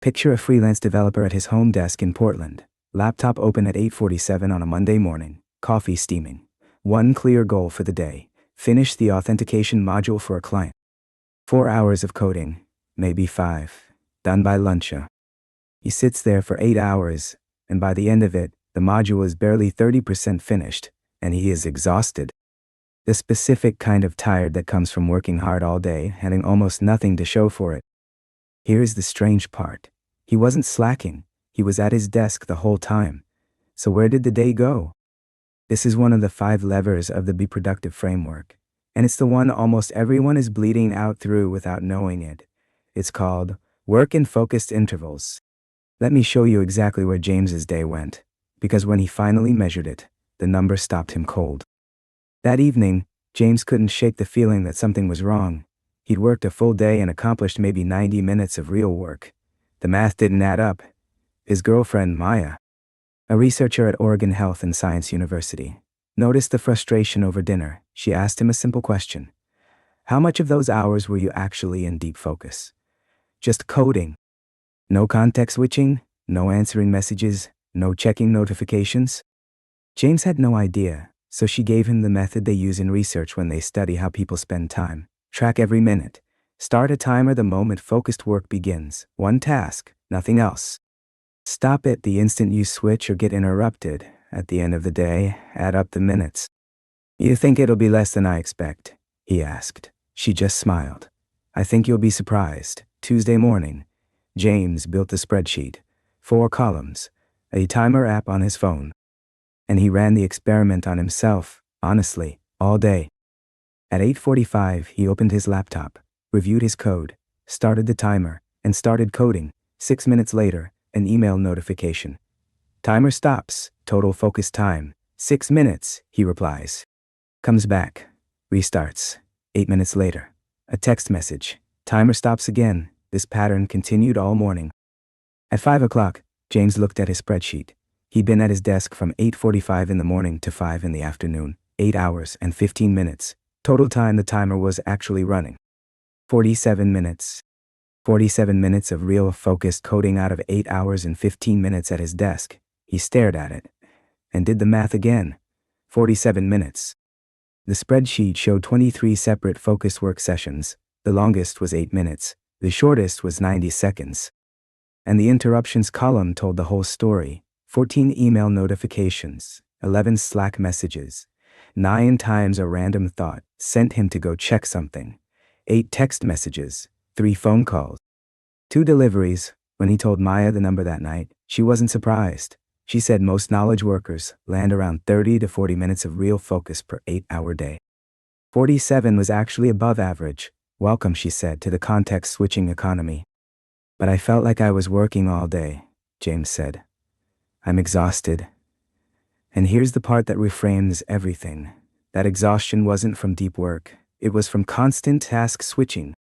Picture a freelance developer at his home desk in Portland. Laptop open at 8:47 on a Monday morning, coffee steaming. One clear goal for the day: finish the authentication module for a client. 4 hours of coding, maybe 5, done by lunch. He sits there for 8 hours, and by the end of it, the module is barely 30% finished, and he is exhausted. The specific kind of tired that comes from working hard all day, having almost nothing to show for it. Here's the strange part. He wasn't slacking. He was at his desk the whole time. So where did the day go? This is one of the 5 levers of the BeProductive Framework, and it's the one almost everyone is bleeding out through without knowing it. It's called work in focused intervals. Let me show you exactly where James's day went, because when he finally measured it, the number stopped him cold. That evening, James couldn't shake the feeling that something was wrong. He'd worked a full day and accomplished maybe 90 minutes of real work. The math didn't add up. His girlfriend, Maya, a researcher at Oregon Health and Science University, noticed the frustration over dinner. She asked him a simple question. How much of those hours were you actually in deep focus? Just coding. No context switching, no answering messages, no checking notifications. James had no idea, so she gave him the method they use in research when they study how people spend time. Track every minute. Start a timer the moment focused work begins. One task, nothing else. Stop it the instant you switch or get interrupted. At the end of the day, add up the minutes. You think it'll be less than I expect? He asked. She just smiled. I think you'll be surprised. Tuesday morning, James built a spreadsheet, 4 columns, a timer app on his phone. And he ran the experiment on himself, honestly, all day. At 8:45, he opened his laptop, reviewed his code, started the timer, and started coding. 6 minutes later, an email notification. Timer stops, total focus time, 6 minutes, he replies. Comes back, restarts. 8 minutes later, a text message. Timer stops again. This pattern continued all morning. At 5 o'clock, James looked at his spreadsheet. He'd been at his desk from 8:45 in the morning to 5 in the afternoon, 8 hours and 15 minutes. Total time the timer was actually running. 47 minutes. 47 minutes of real focused coding out of 8 hours and 15 minutes at his desk. He stared at it and did the math again. 47 minutes. The spreadsheet showed 23 separate focused work sessions. The longest was 8 minutes. The shortest was 90 seconds. And the interruptions column told the whole story. 14 email notifications, 11 Slack messages, 9 times a random thought sent him to go check something, 8 text messages, 3 phone calls, 2 deliveries. When he told Maya the number that night, she wasn't surprised. She said most knowledge workers land around 30 to 40 minutes of real focus per 8-hour day. 47 was actually above average. Welcome, she said, to the context-switching economy. But I felt like I was working all day, James said. I'm exhausted. And here's the part that reframes everything. That exhaustion wasn't from deep work. It was from constant task switching.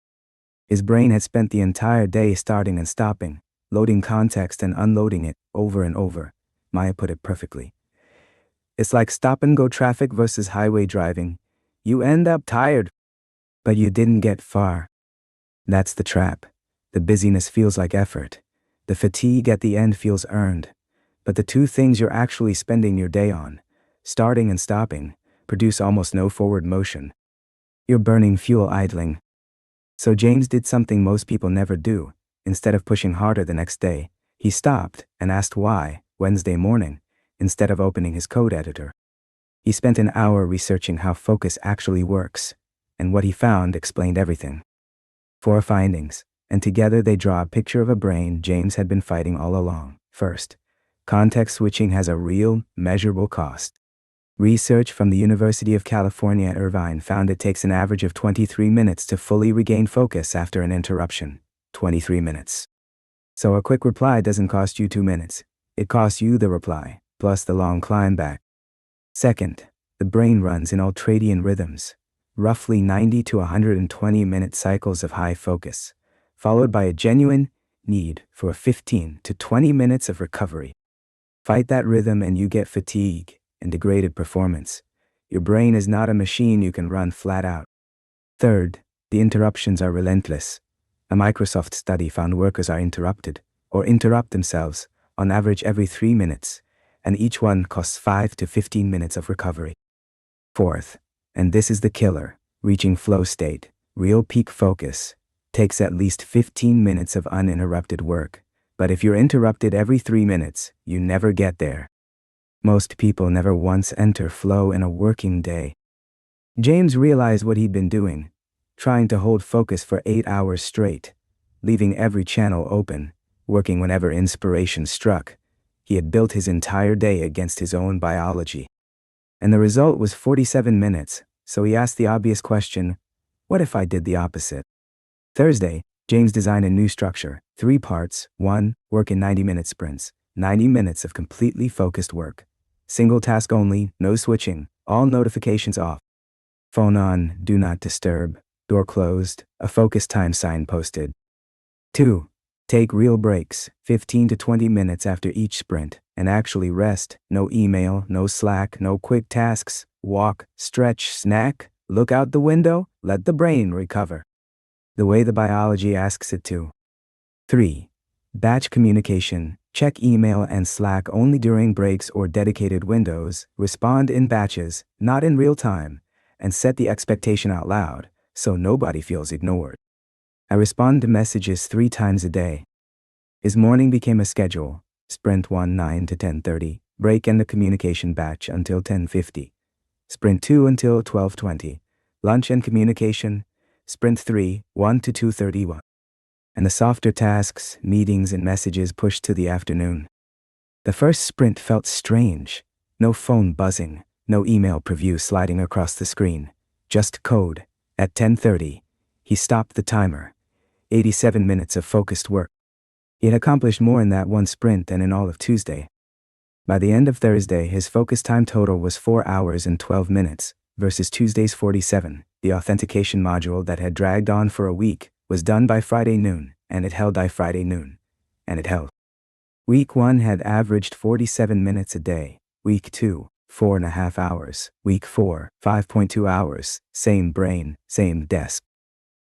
His brain had spent the entire day starting and stopping, loading context and unloading it over and over. Maya put it perfectly. It's like stop-and-go traffic versus highway driving. You end up tired, but you didn't get far. That's the trap. The busyness feels like effort. The fatigue at the end feels earned. But the 2 things you're actually spending your day on, starting and stopping, produce almost no forward motion. You're burning fuel idling. So James did something most people never do. Instead of pushing harder the next day, he stopped and asked why, Wednesday morning, instead of opening his code editor. He spent an hour researching how focus actually works, and what he found explained everything. 4 findings, and together they draw a picture of a brain James had been fighting all along. First, context switching has a real, measurable cost. Research from the University of California at Irvine found it takes an average of 23 minutes to fully regain focus after an interruption. 23 minutes. So a quick reply doesn't cost you 2 minutes. It costs you the reply, plus the long climb back. Second, the brain runs in ultradian rhythms, roughly 90 to 120-minute cycles of high focus, followed by a genuine need for 15 to 20 minutes of recovery. Fight that rhythm and you get fatigue and degraded performance. Your brain is not a machine you can run flat out. Third, the interruptions are relentless. A Microsoft study found workers are interrupted or interrupt themselves, on average every 3 minutes, and each one costs 5 to 15 minutes of recovery. Fourth, and this is the killer, reaching flow state, real peak focus, takes at least 15 minutes of uninterrupted work. But if you're interrupted every 3 minutes, you never get there. Most people never once enter flow in a working day. James realized what he'd been doing, trying to hold focus for 8 hours straight, leaving every channel open, working whenever inspiration struck. He had built his entire day against his own biology. And the result was 47 minutes, so he asked the obvious question, what if I did the opposite? Thursday, James designed a new structure, 3 parts. 1. Work in 90-minute sprints, 90 minutes of completely focused work. Single task only, no switching, all notifications off. Phone on, do not disturb, door closed, a focus time sign posted. 2. Take real breaks, 15 to 20 minutes after each sprint, and actually rest, no email, no Slack, no quick tasks, walk, stretch, snack, look out the window, let the brain recover. The way the biology asks it to. 3. Batch communication, check email and Slack only during breaks or dedicated windows, respond in batches, not in real time, and set the expectation out loud, so nobody feels ignored. I respond to messages 3 times a day. His morning became a schedule, sprint 1 9 to 10:30, break and the communication batch until 10:50, sprint 2 until 12:20, lunch and communication, sprint 3, 1 to 2:31. And the softer tasks, meetings and messages pushed to the afternoon. The first sprint felt strange. No phone buzzing, no email preview sliding across the screen. Just code. At 10:30, he stopped the timer. 87 minutes of focused work. He had accomplished more in that one sprint than in all of Tuesday. By the end of Thursday, his focus time total was 4 hours and 12 minutes, versus Tuesday's 47. The authentication module that had dragged on for a week was done by Friday noon, and it held by Friday noon. And it held. Week 1 had averaged 47 minutes a day. Week 2, 4.5 hours. Week 4, 5.2 hours. Same brain, same desk.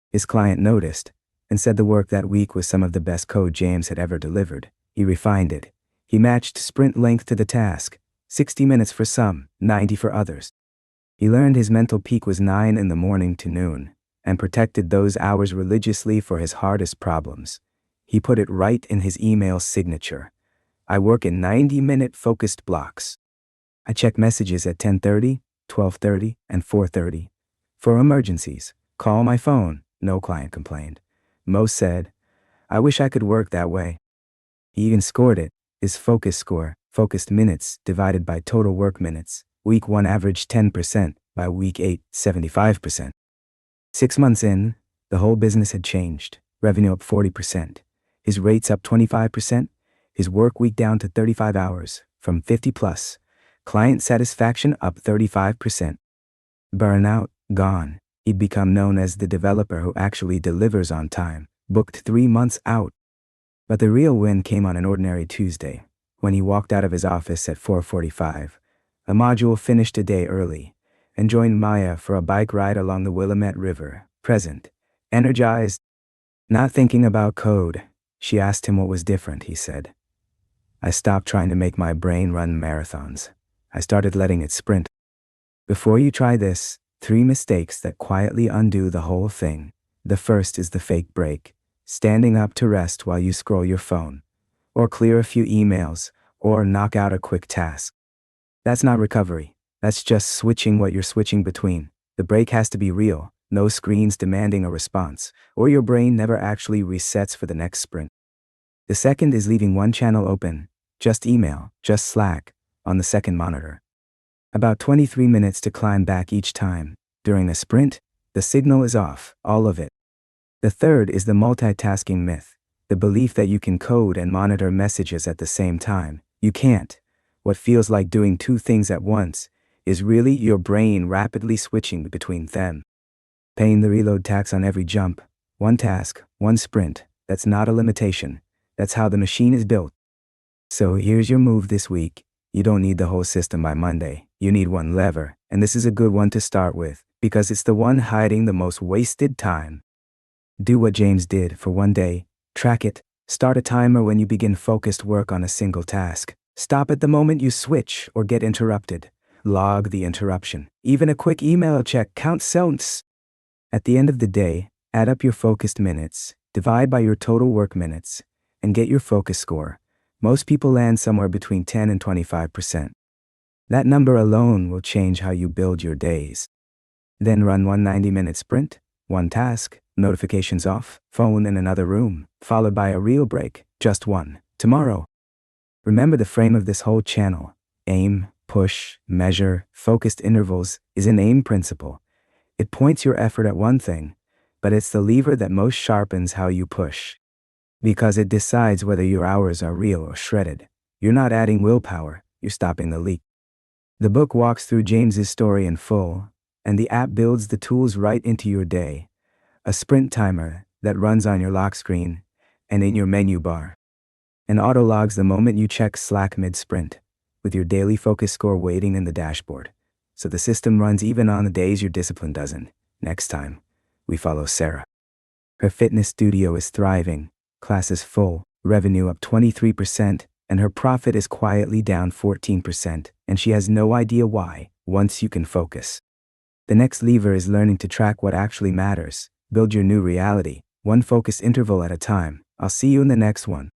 His client noticed, and said the work that week was some of the best code James had ever delivered. He refined it. He matched sprint length to the task, 60 minutes for some, 90 for others. He learned his mental peak was 9 in the morning to noon, and protected those hours religiously for his hardest problems. He put it right in his email signature. I work in 90-minute focused blocks. I check messages at 10:30, 12:30, and 4:30. For emergencies, call my phone. No client complained. Most said, I wish I could work that way. He even scored it, his focus score, focused minutes divided by total work minutes. Week 1 averaged 10%, by week 8, 75%. 6 months in, the whole business had changed. Revenue up 40%. His rates up 25%. His work week down to 35 hours, from 50 plus. Client satisfaction up 35%. Burnout, gone. He'd become known as the developer who actually delivers on time, booked 3 months out. But the real win came on an ordinary Tuesday, when he walked out of his office at 4:45. A module finished a day early, and joined Maya for a bike ride along the Willamette River, present, energized, not thinking about code. She asked him what was different, he said. I stopped trying to make my brain run marathons. I started letting it sprint. Before you try this, 3 mistakes that quietly undo the whole thing. The first is the fake break, standing up to rest while you scroll your phone, or clear a few emails, or knock out a quick task. That's not recovery. That's just switching what you're switching between. The break has to be real, no screens demanding a response, or your brain never actually resets for the next sprint. The second is leaving one channel open, just email, just Slack, on the second monitor. About 23 minutes to climb back each time. During a sprint, the signal is off, all of it. The third is the multitasking myth, the belief that you can code and monitor messages at the same time. You can't. What feels like doing 2 things at once is really your brain rapidly switching between them. Paying the reload tax on every jump, 1 task, 1 sprint, that's not a limitation. That's how the machine is built. So here's your move this week. You don't need the whole system by Monday. You need 1 lever, and this is a good one to start with, because it's the one hiding the most wasted time. Do what James did for 1 day, track it, Start a timer when you begin focused work on a single task. Stop at the moment you switch or get interrupted. Log the interruption. Even a quick email check counts. At the end of the day, add up your focused minutes, divide by your total work minutes, and get your focus score. Most people land somewhere between 10 and 25%. That number alone will change how you build your days. Then run one 90-minute sprint, one task, notifications off, phone in another room, followed by a real break, just one, tomorrow. Remember the frame of this whole channel. Aim, push, measure, focused intervals is an aim principle. It points your effort at one thing, but it's the lever that most sharpens how you push. Because it decides whether your hours are real or shredded. You're not adding willpower, you're stopping the leak. The book walks through James's story in full, and the app builds the tools right into your day. A sprint timer that runs on your lock screen and in your menu bar. And auto-logs the moment you check Slack mid-sprint, with your daily focus score waiting in the dashboard. So the system runs even on the days your discipline doesn't. Next time, we follow Sarah. Her fitness studio is thriving, classes full, revenue up 23%, and her profit is quietly down 14%, and she has no idea why, once you can focus. The next lever is learning to track what actually matters. Build your new reality, one focus interval at a time. I'll see you in the next one.